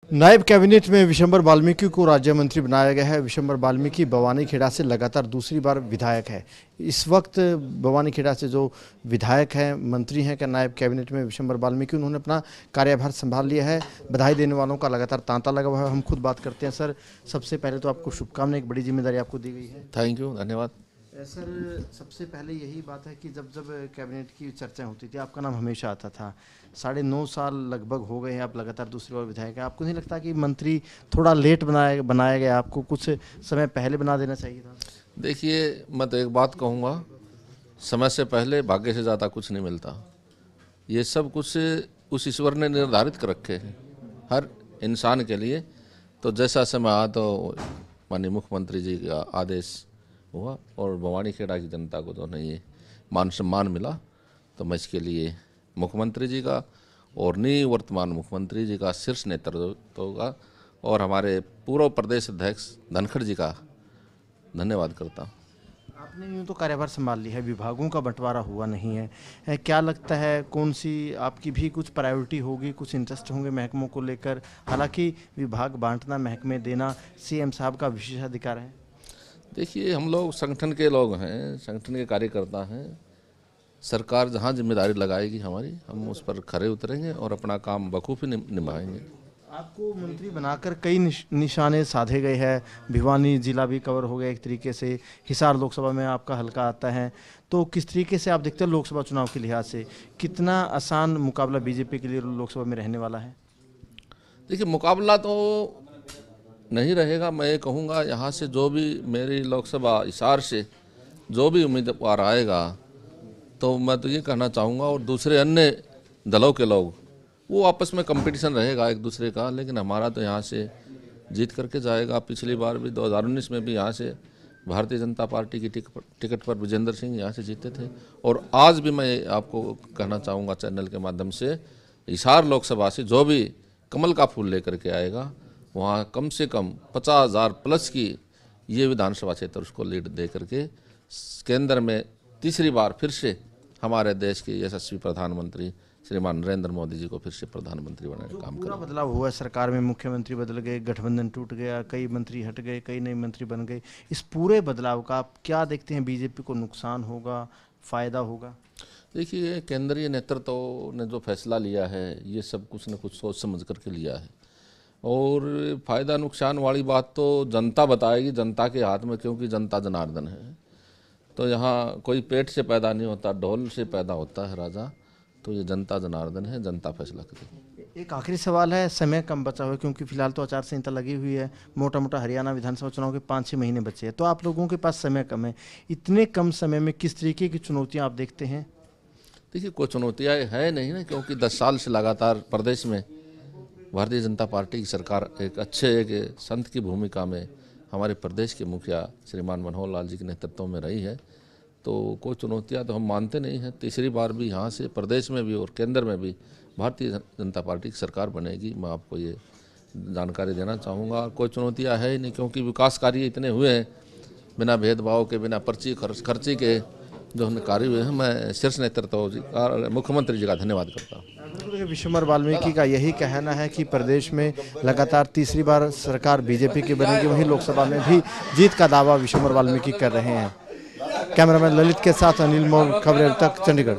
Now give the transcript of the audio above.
नायब कैबिनेट में विशंबर वाल्मीकि को राज्य मंत्री बनाया गया है। विशंबर वाल्मीकि बवानीखेड़ा से लगातार दूसरी बार विधायक है। इस वक्त बवानीखेड़ा से जो विधायक हैं, मंत्री हैं, क्या नायब कैबिनेट में विशंबर वाल्मीकि, उन्होंने अपना कार्यभार संभाल लिया है। बधाई देने वालों का लगातार तांता लगा हुआ है। हम खुद बात करते हैं। सर, सबसे पहले तो आपको शुभकामनाएं, एक बड़ी जिम्मेदारी आपको दी गई है। थैंक यू, धन्यवाद। सर, सबसे पहले यही बात है कि जब जब कैबिनेट की चर्चा होती थी, आपका नाम हमेशा आता था। 9.5 साल लगभग हो गए हैं, आप लगातार दूसरी बार विधायक हैं। आपको नहीं लगता कि मंत्री थोड़ा लेट बनाया गया, आपको कुछ समय पहले बना देना चाहिए था? देखिए, मैं तो एक बात कहूँगा, समय से पहले भाग्य से ज़्यादा कुछ नहीं मिलता। ये सब कुछ उस ईश्वर ने निर्धारित कर रखे हैं हर इंसान के लिए। तो जैसा समय आया तो माननीय मुख्यमंत्री जी का आदेश हुआ और बवानीखेड़ा की जनता को तो नहीं ये मान सम्मान मिला। तो मैं इसके लिए मुख्यमंत्री जी का और निवर्तमान मुख्यमंत्री जी का शीर्ष नेतृत्व का और हमारे पूर्व प्रदेश अध्यक्ष धनखड़ जी का धन्यवाद करता हूँ। आपने यूँ तो कार्यभार संभाल लिया है, विभागों का बंटवारा हुआ नहीं है। क्या लगता है, कौन सी आपकी भी कुछ प्रायोरिटी होगी, कुछ इंटरेस्ट होंगे महकमों को लेकर? हालांकि विभाग बांटना, महकमे देना सीएम साहब का विशेषाधिकार है। देखिए, हम लोग संगठन के लोग हैं, संगठन के कार्यकर्ता हैं। सरकार जहां जिम्मेदारी लगाएगी हमारी, हम उस पर खरे उतरेंगे और अपना काम बखूबी निभाएंगे। आपको मंत्री बनाकर कई निशाने साधे गए हैं। भिवानी जिला भी कवर हो गया एक तरीके से। हिसार लोकसभा में आपका हल्का आता है। तो किस तरीके से आप देखते हैं लोकसभा चुनाव के लिहाज से, कितना आसान मुकाबला बीजेपी के लिए लोकसभा में रहने वाला है? देखिए, मुकाबला तो नहीं रहेगा। मैं ये कहूँगा, यहाँ से जो भी मेरी लोकसभा हिसार से जो भी उम्मीदवार आएगा, तो मैं तो ये कहना चाहूँगा, और दूसरे अन्य दलों के लोग, वो आपस में कंपटीशन रहेगा एक दूसरे का, लेकिन हमारा तो यहाँ से जीत करके जाएगा। पिछली बार भी 2019 में भी यहाँ से भारतीय जनता पार्टी की टिकट पर विजेंद्र सिंह यहाँ से जीते थे। और आज भी मैं आपको कहना चाहूँगा चैनल के माध्यम से, हिसार लोकसभा से जो भी कमल का फूल लेकर के आएगा, वहाँ कम से कम 50,000 प्लस की ये विधानसभा क्षेत्र उसको लीड दे करके केंद्र में तीसरी बार फिर से हमारे देश के यशस्वी प्रधानमंत्री श्रीमान नरेंद्र मोदी जी को फिर से प्रधानमंत्री बनाने का काम करें। पूरा बदलाव हुआ है सरकार में, मुख्यमंत्री बदल गए, गठबंधन टूट गया, कई मंत्री हट गए, कई नए मंत्री बन गए। इस पूरे बदलाव का आप क्या देखते हैं? बीजेपी को नुकसान होगा, फायदा होगा? देखिए, केंद्रीय नेतृत्व ने जो फैसला लिया है, ये सब कुछ न कुछ सोच समझ करके लिया है। और फायदा नुकसान वाली बात तो जनता बताएगी, जनता के हाथ में, क्योंकि जनता जनार्दन है। तो यहाँ कोई पेट से पैदा नहीं होता, ढोल से पैदा होता है राजा। तो ये जनता जनार्दन है, जनता फैसला करेगी। एक आखिरी सवाल है, समय कम बचा हुआ है क्योंकि फिलहाल तो आचार संहिता लगी हुई है। मोटा मोटा हरियाणा विधानसभा चुनाव के 5-6 महीने बचे हैं, तो आप लोगों के पास समय कम है। इतने कम समय में किस तरीके की चुनौतियाँ आप देखते हैं? देखिए, कोई चुनौतियाँ है नहीं ना, क्योंकि 10 साल से लगातार प्रदेश में भारतीय जनता पार्टी की सरकार एक संत की भूमिका में हमारे प्रदेश के मुखिया श्रीमान मनोहर लाल जी के नेतृत्व में रही है। तो कोई चुनौतियां तो हम मानते नहीं हैं। तीसरी बार भी यहाँ से प्रदेश में भी और केंद्र में भी भारतीय जनता पार्टी की सरकार बनेगी। मैं आपको ये जानकारी देना चाहूँगा। कोई चुनौतियाँ है ही नहीं, क्योंकि विकास कार्य इतने हुए हैं, बिना भेदभाव के, बिना पर्ची खर्ची के जो कार्य हुए हैं। मैं शीर्ष नेतृत्व जी का, मुख्यमंत्री जी का धन्यवाद करता हूँ। विशंबर वाल्मीकि का यही कहना है कि प्रदेश में लगातार तीसरी बार सरकार बीजेपी की बनेगी। वहीं लोकसभा में भी जीत का दावा विशंबर वाल्मीकि कर रहे हैं। कैमरामैन ललित के साथ अनिल मोर, खबरें अब तक, चंडीगढ़।